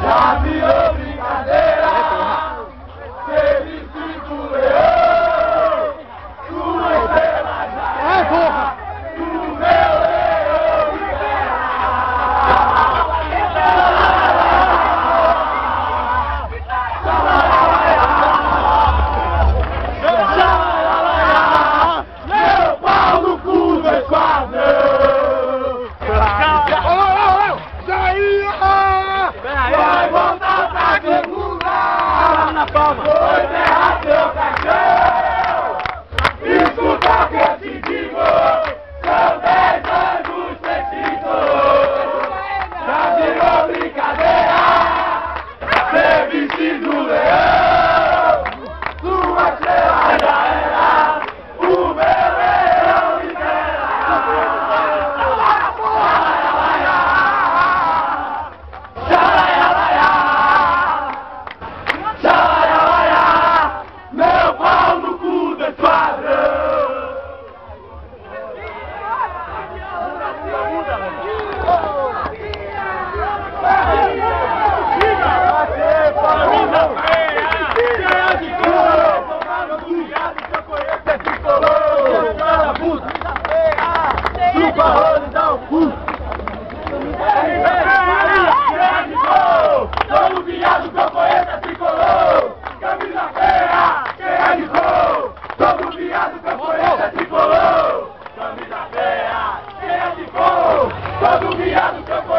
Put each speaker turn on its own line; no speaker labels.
Já virou brincadeira, teve cinco leão, tua estrela já é porra, do meu leão de guerra. Meu pau no cu do esquadrão. Vai voltar pra segunda, na palma. Foi terra seu caixão. Escuta o que eu te digo, são 10 anos precisos. Já virou brincadeira, ser vestido leão. Sua estrela já era o meu leão de guerra. Meu pau no cu do esquadrão. Chupa rola e dá o cu. Todo viado que eu conheço é tricolor. Camisa feia, cheia de cor. Todo viado que eu conheço é tricolor. Camisa feia, cheia de cor. Todo viado que eu conheço